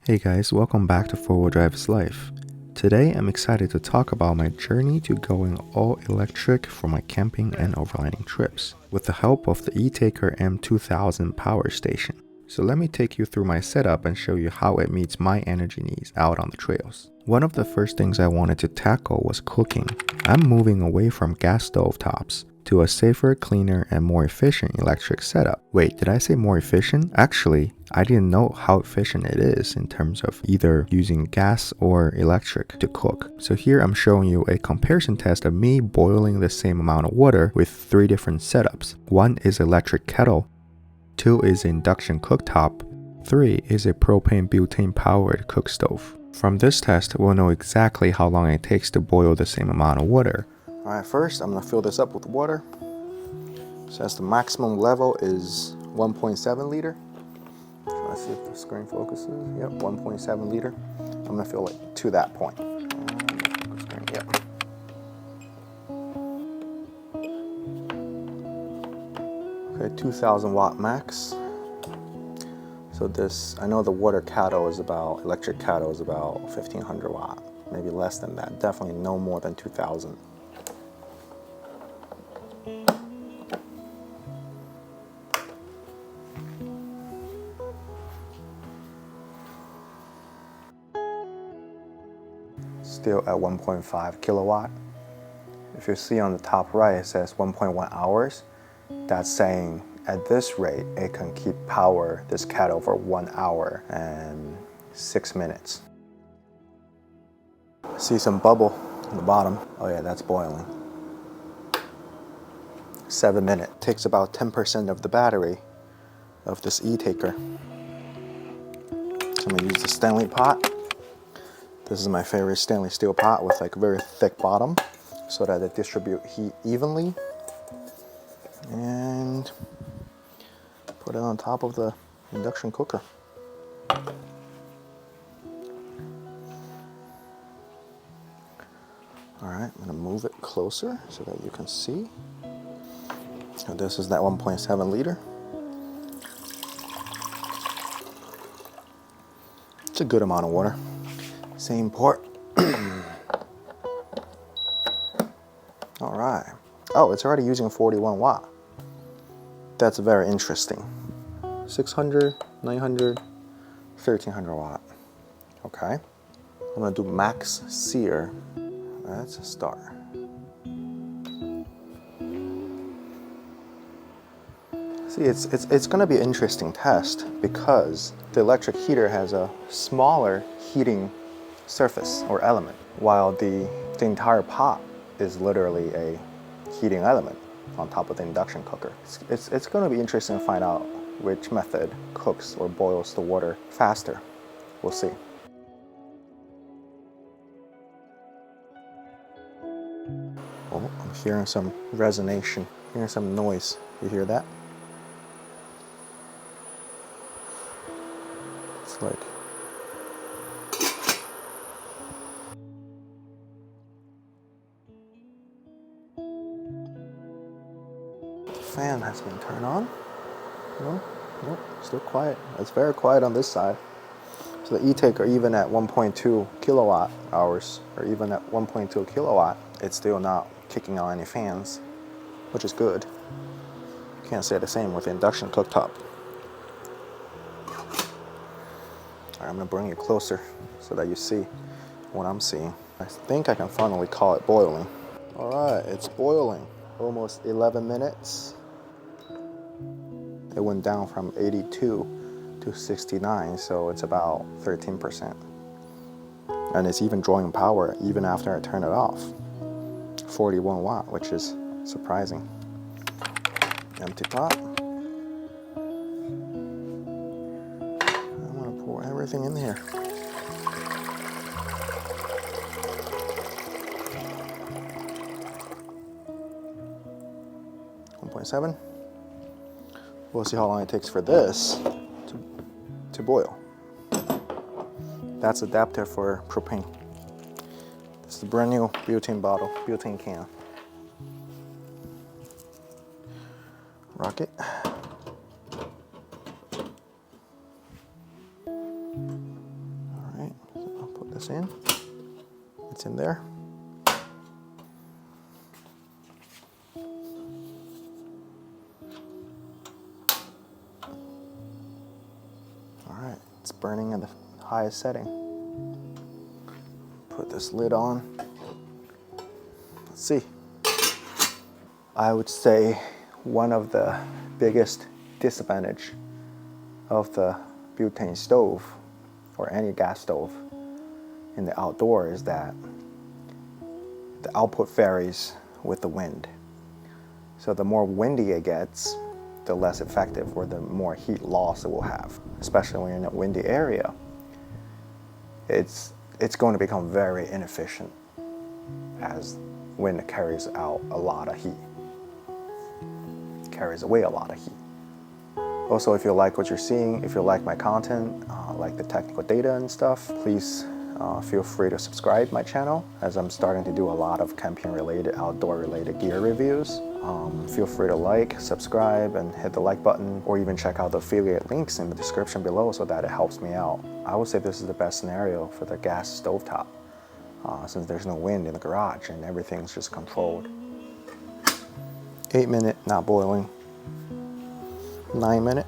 Hey guys, welcome back to 4-Wheel Drive's Life. Today I'm excited to talk about my journey to going all electric for my camping and overlanding trips with the help of the Etaker M2000 power station. So let me take you through my setup and show you how it meets my energy needs out on the trails. One of the first things I wanted to tackle was cooking. I'm moving away from gas stove tops to a safer, cleaner, and more efficient electric setup. Wait, did I say more efficient? Actually, I didn't know how efficient it is in terms of either using gas or electric to cook. So here I'm showing you a comparison test of me boiling the same amount of water with 3 different setups. 1 is electric kettle, 2 is induction cooktop, 3 is a propane butane powered cook stove. From this test, we'll know exactly how long it takes to boil the same amount of water. Alright, first I'm going to fill this up with water. So as the maximum level is 1.7 liter. Let's see if the screen focuses. Yep, 1.7 liter. I'm going to fill it to that point. Yep. Okay, 2000 watt max. So this, I know the water kettle is about, electric kettle is about 1500 watt. Maybe less than that. Definitely no more than 2000. Still at 1.5 kilowatt. If you see on the top right, it says 1.1 hours. That's saying at this rate, it can keep power this kettle for 1 hour and 6 minutes. See some bubble on the bottom. Oh yeah, that's boiling. 7 minutes. Takes about 10% of the battery of this Etaker. So I'm gonna use the Stanley pot. This is my favorite stainless steel pot with like a very thick bottom so that it distributes heat evenly. And put it on top of the induction cooker. Alright, I'm gonna move it closer so that you can see. So this is that 1.7 liter. It's a good amount of water. Same port. Alright. Oh, it's already using 41 watt. That's very interesting. 600, 900, 1300 watt. Okay. I'm gonna do max sear. That's a start. See, it's gonna be an interesting test because the electric heater has a smaller heating surface or element, while the entire pot is literally a heating element on top of the induction cooker. It's going to be interesting to find out which method cooks or boils the water faster. We'll see. Oh, I'm hearing some resonation, hearing some noise. You hear that? It's like fan has been turned on. No, nope, still quiet. It's very quiet on this side. So the Etaker, even at 1.2 kilowatt hours, or even at 1.2 kilowatt, it's still not kicking on any fans, which is good. Can't say the same with the induction cooktop. Alright, I'm gonna bring it closer so that you see what I'm seeing. I think I can finally call it boiling. Alright, it's boiling. Almost 11 minutes. It went down from 82 to 69, so it's about 13%. And it's even drawing power even after I turn it off. 41 watt, which is surprising. Empty pot. I'm gonna pour everything in here. .7. We'll see how long it takes for this to boil. That's adapter for propane. This is a brand new butane bottle, butane can. Rocket. this in. It's in there. Alright, it's burning at the highest setting. Put this lid on. Let's see. I would say one of the biggest disadvantage of the butane stove or any gas stove in the outdoor is that the output varies with the wind. So the more windy it gets, the less effective or the more heat loss it will have. Especially when you're in a windy area, it's going to become very inefficient as wind carries out a lot of heat. Carries away a lot of heat. Also, if you like what you're seeing, if you like my content, like the technical data and stuff, please feel free to subscribe my channel, as I'm starting to do a lot of camping related, outdoor related gear reviews. Feel free to like, subscribe, and hit the like button, or even check out the affiliate links in the description below so that it helps me out. I would say this is the best scenario for the gas stovetop, since there's no wind in the garage and everything's just controlled. 8 minute, not boiling. 9 minute,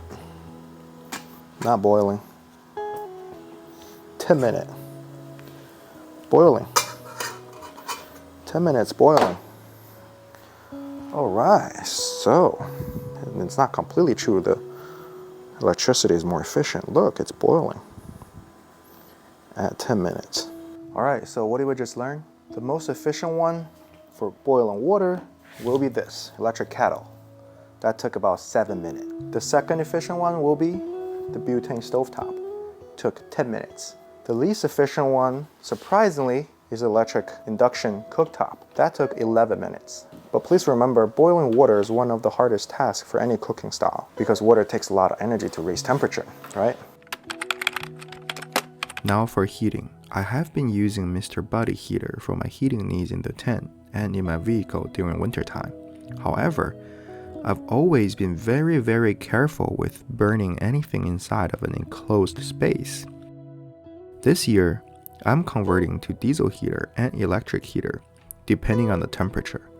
not boiling. 10 minute, boiling. 10 minutes boiling. All right, so it's not completely true. The electricity is more efficient. Look, it's boiling at 10 minutes. All right, so what did we just learn? The most efficient one for boiling water will be this, electric kettle. That took about 7 minutes. The second efficient one will be the butane stovetop. Took 10 minutes. The least efficient one, surprisingly, is electric induction cooktop. That took 11 minutes. But please remember, boiling water is one of the hardest tasks for any cooking style because water takes a lot of energy to raise temperature, right? Now for heating. I have been using Mr. Buddy heater for my heating needs in the tent and in my vehicle during wintertime. However, I've always been very careful with burning anything inside of an enclosed space. This year, I'm converting to diesel heater and electric heater, depending on the temperature.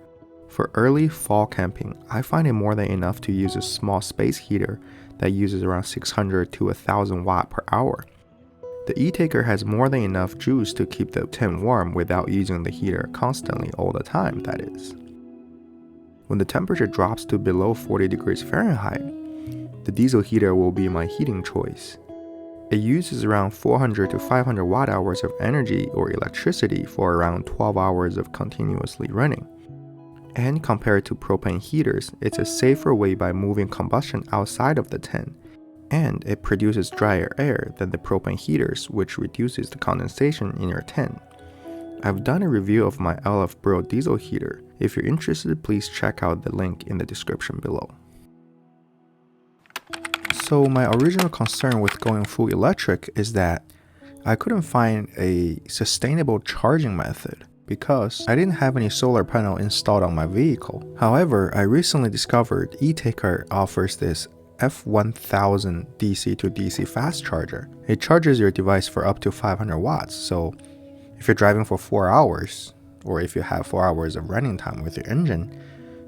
For early fall camping, I find it more than enough to use a small space heater that uses around 600 to 1000 watt per hour. The Etaker has more than enough juice to keep the tent warm without using the heater constantly all the time, that is. When the temperature drops to below 40 degrees Fahrenheit, the diesel heater will be my heating choice. It uses around 400 to 500 watt hours of energy or electricity for around 12 hours of continuously running. And compared to propane heaters, it's a safer way by moving combustion outside of the tent, and it produces drier air than the propane heaters, which reduces the condensation in your tent. I've done a review of my LF Bro diesel heater. If you're interested, please check out the link in the description below. So my original concern with going full electric is that I couldn't find a sustainable charging method because I didn't have any solar panel installed on my vehicle. However, I recently discovered Etaker offers this F1000 DC to DC fast charger. It charges your device for up to 500 watts, so if you're driving for 4 hours, or if you have 4 hours of running time with your engine,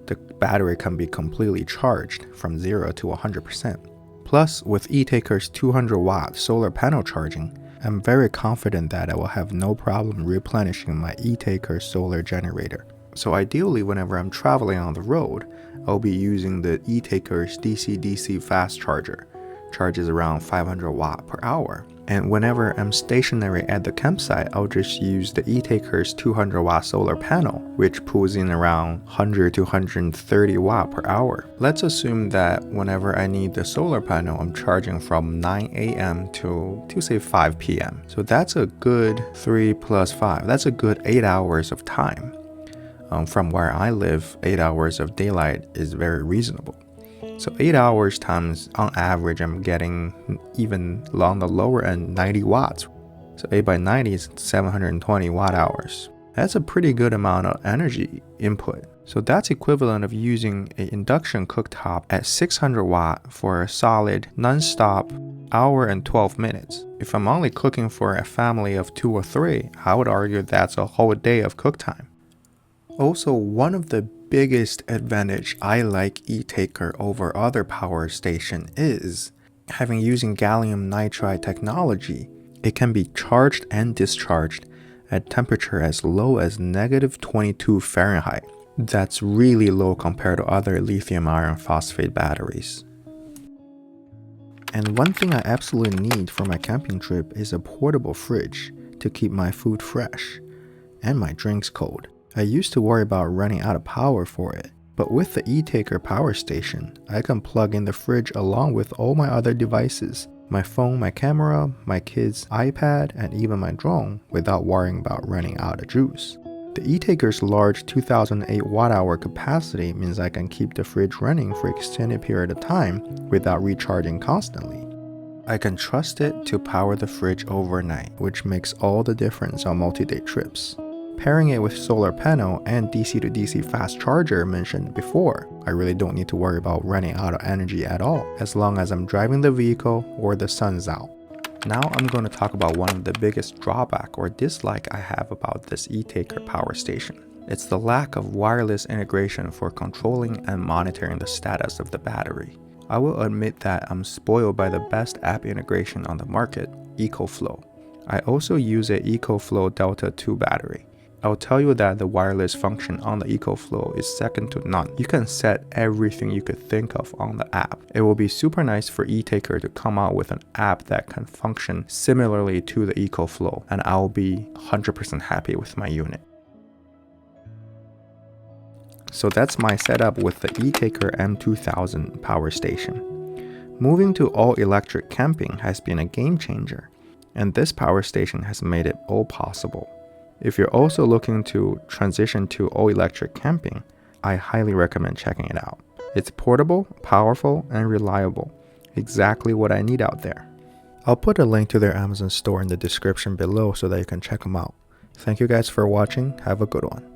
the battery can be completely charged from 0 to 100%. Plus, with Etaker's 200 watt solar panel charging, I'm very confident that I will have no problem replenishing my Etaker solar generator. So ideally, whenever I'm traveling on the road, I'll be using the Etaker's DCDC fast charger. Charges around 500 watt per hour. And whenever I'm stationary at the campsite, I'll just use the Etaker's 200 watt solar panel, which pulls in around 100 to 130 watt per hour. Let's assume that whenever I need the solar panel, I'm charging from 9 a.m. to say 5 p.m. So that's a good 3 plus 5. That's a good 8 hours of time. From where I live, 8 hours of daylight is very reasonable. So 8 hours times, on average, I'm getting even on the lower end 90 watts. So 8 by 90 is 720 watt hours. That's a pretty good amount of energy input. So that's equivalent of using an induction cooktop at 600 watt for a solid non-stop hour and 12 minutes. If I'm only cooking for a family of 2 or 3, I would argue that's a whole day of cook time. Also, one of the biggest advantage I like Etaker over other power station is having using gallium nitride technology. It can be charged and discharged at temperature as low as -22 Fahrenheit. That's really low compared to other lithium iron phosphate batteries. And one thing I absolutely need for my camping trip is a portable fridge to keep my food fresh and my drinks cold. I used to worry about running out of power for it, but with the Etaker power station, I can plug in the fridge along with all my other devices, my phone, my camera, my kids' iPad, and even my drone without worrying about running out of juice. The Etaker's large 2008 watt-hour capacity means I can keep the fridge running for extended period of time without recharging constantly. I can trust it to power the fridge overnight, which makes all the difference on multi-day trips. Pairing it with solar panel and DC-to-DC fast charger mentioned before, I really don't need to worry about running out of energy at all, as long as I'm driving the vehicle or the sun's out. Now I'm going to talk about one of the biggest drawback or dislike I have about this Etaker power station. It's the lack of wireless integration for controlling and monitoring the status of the battery. I will admit that I'm spoiled by the best app integration on the market, EcoFlow. I also use a EcoFlow Delta 2 battery. I'll tell you that the wireless function on the EcoFlow is second to none. You can set everything you could think of on the app. It will be super nice for Etaker to come out with an app that can function similarly to the EcoFlow, and I'll be 100% happy with my unit. So that's my setup with the Etaker M2000 power station. Moving to all-electric camping has been a game changer, and this power station has made it all possible. If you're also looking to transition to all-electric camping, I highly recommend checking it out. It's portable, powerful, and reliable. Exactly what I need out there. I'll put a link to their Amazon store in the description below so that you can check them out. Thank you guys for watching. Have a good one.